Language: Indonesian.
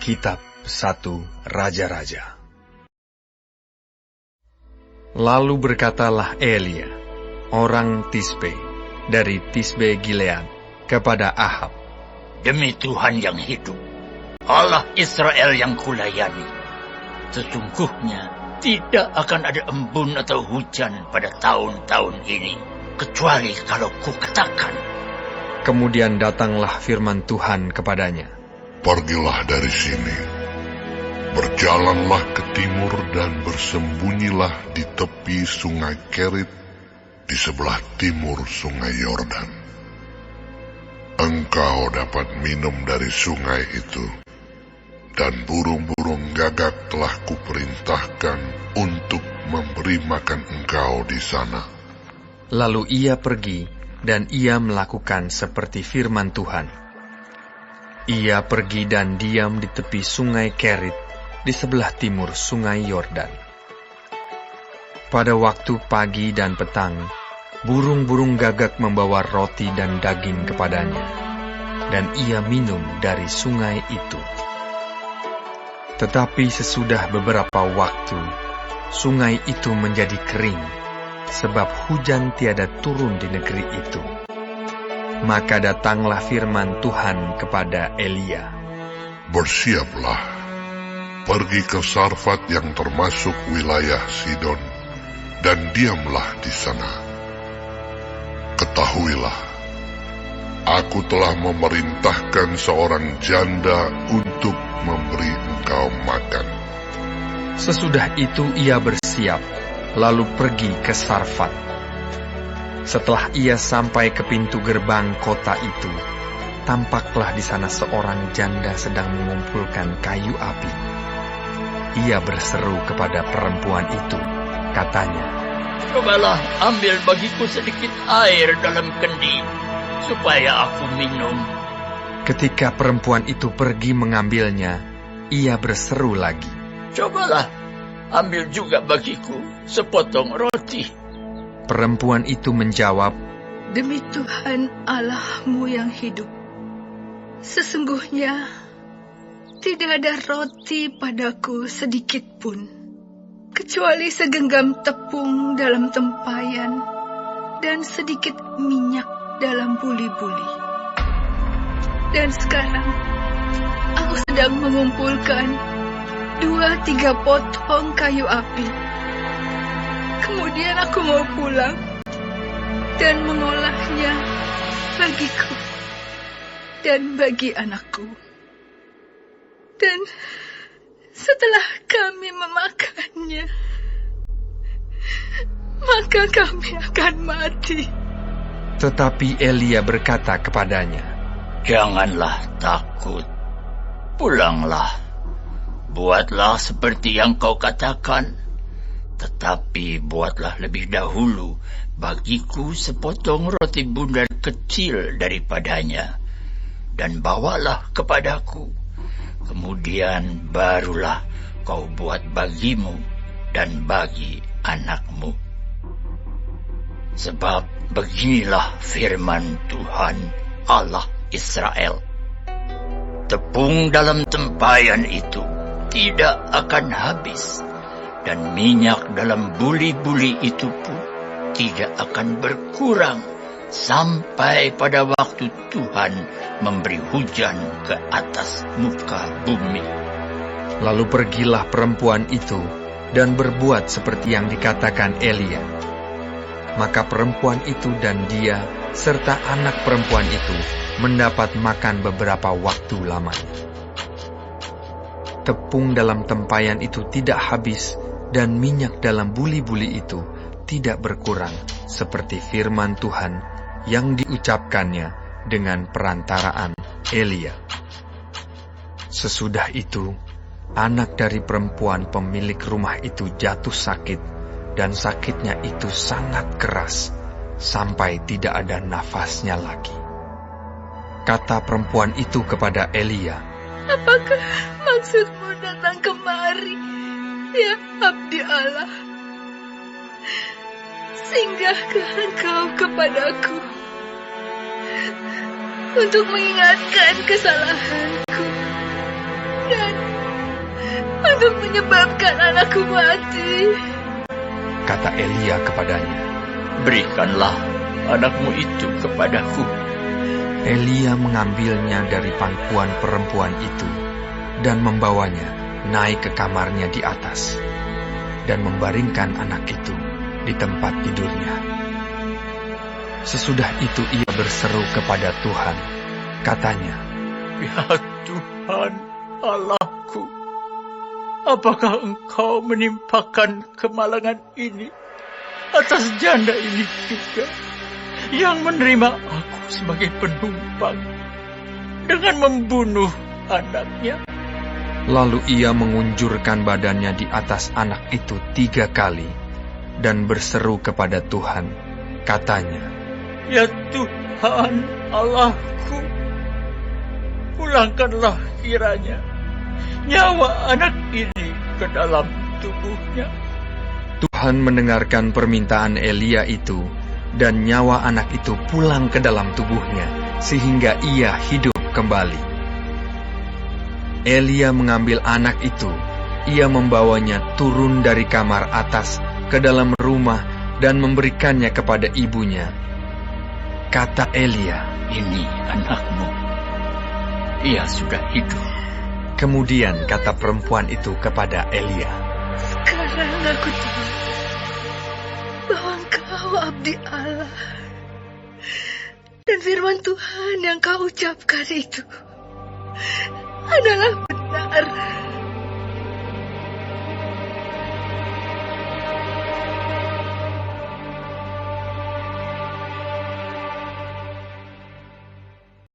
Kitab 1 Raja-Raja. Lalu berkatalah Elia, orang Tisbe, dari Tisbe Gilead, kepada Ahab, "Demi Tuhan yang hidup, Allah Israel yang kulayani, sesungguhnya tidak akan ada embun atau hujan pada tahun-tahun ini, kecuali kalau kukatakan." Kemudian datanglah firman Tuhan kepadanya, "Pergilah dari sini, berjalanlah ke timur dan bersembunyilah di tepi sungai Kerit di sebelah timur sungai Yordan. Engkau dapat minum dari sungai itu, dan burung-burung gagak telah kuperintahkan untuk memberi makan engkau di sana." Lalu ia pergi, dan ia melakukan seperti firman Tuhan. Ia pergi dan diam di tepi sungai Kerit, di sebelah timur sungai Yordan. Pada waktu pagi dan petang, burung-burung gagak membawa roti dan daging kepadanya, dan ia minum dari sungai itu. Tetapi sesudah beberapa waktu, sungai itu menjadi kering, sebab hujan tiada turun di negeri itu. Maka datanglah firman Tuhan kepada Elia, "Bersiaplah, pergi ke Sarfat yang termasuk wilayah Sidon, dan diamlah di sana. Ketahuilah, aku telah memerintahkan seorang janda untuk memberi engkau makan." Sesudah itu ia bersiap, lalu pergi ke Sarfat. Setelah ia sampai ke pintu gerbang kota itu, tampaklah di sana seorang janda sedang mengumpulkan kayu api. Ia berseru kepada perempuan itu, katanya, "Cobalah ambil bagiku sedikit air dalam kendi, supaya aku minum." Ketika perempuan itu pergi mengambilnya, ia berseru lagi, "Cobalah ambil juga bagiku sepotong roti." Perempuan itu menjawab, "Demi Tuhan Allahmu yang hidup, sesungguhnya tidak ada roti padaku sedikit pun, kecuali segenggam tepung dalam tempayan dan sedikit minyak dalam buli-buli. Dan sekarang aku sedang mengumpulkan 2-3 potong kayu api. Kemudian aku mau pulang dan mengolahnya bagiku dan bagi anakku. Dan setelah kami memakannya, maka kami akan mati." Tetapi Elia berkata kepadanya, "Janganlah takut, pulanglah, buatlah seperti yang kau katakan. Tetapi buatlah lebih dahulu bagiku sepotong roti bundar kecil daripadanya, dan bawalah kepadaku. Kemudian barulah kau buat bagimu dan bagi anakmu. Sebab beginilah firman Tuhan Allah Israel, tepung dalam tempayan itu tidak akan habis, dan minyak dalam buli-buli itu pun tidak akan berkurang sampai pada waktu Tuhan memberi hujan ke atas muka bumi." Lalu pergilah perempuan itu dan berbuat seperti yang dikatakan Elia. Maka perempuan itu dan dia serta anak perempuan itu mendapat makan beberapa waktu lamanya. Tepung dalam tempayan itu tidak habis, dan minyak dalam buli-buli itu tidak berkurang, seperti firman Tuhan yang diucapkannya dengan perantaraan Elia. Sesudah itu, anak dari perempuan pemilik rumah itu jatuh sakit, dan sakitnya itu sangat keras, sampai tidak ada nafasnya lagi. Kata perempuan itu kepada Elia, "Apakah maksudmu datang kemari, ya abdi Allah? Singgahkah engkau kepadaku untuk mengingatkan kesalahanku dan untuk menyebabkan anakku mati. Kata Elia kepadanya. Berikanlah anakmu itu kepadaku. Elia mengambilnya dari pangkuan perempuan itu dan membawanya naik ke kamarnya di atas dan membaringkan anak itu di tempat tidurnya. Sesudah itu ia berseru kepada Tuhan, katanya, Ya Tuhan Allahku, apakah Engkau menimpakan kemalangan ini atas janda ini juga, yang menerima aku sebagai penumpang dengan membunuh anaknya? Lalu ia mengunjurkan badannya di atas anak itu 3 kali dan berseru kepada Tuhan, katanya, Ya Tuhan Allahku, pulangkanlah kiranya nyawa anak ini ke dalam tubuhnya. Tuhan mendengarkan permintaan Elia itu, dan nyawa anak itu pulang ke dalam tubuhnya, sehingga ia hidup kembali. Elia mengambil anak itu, ia membawanya turun dari kamar atas ke dalam rumah dan memberikannya kepada ibunya. Kata Elia, Ini anakmu, ia sudah hidup. Kemudian kata perempuan itu kepada Elia, Sekarang aku tahu bahwa Engkau abdi Allah, dan firman Tuhan yang Kau ucapkan itu adalah benar.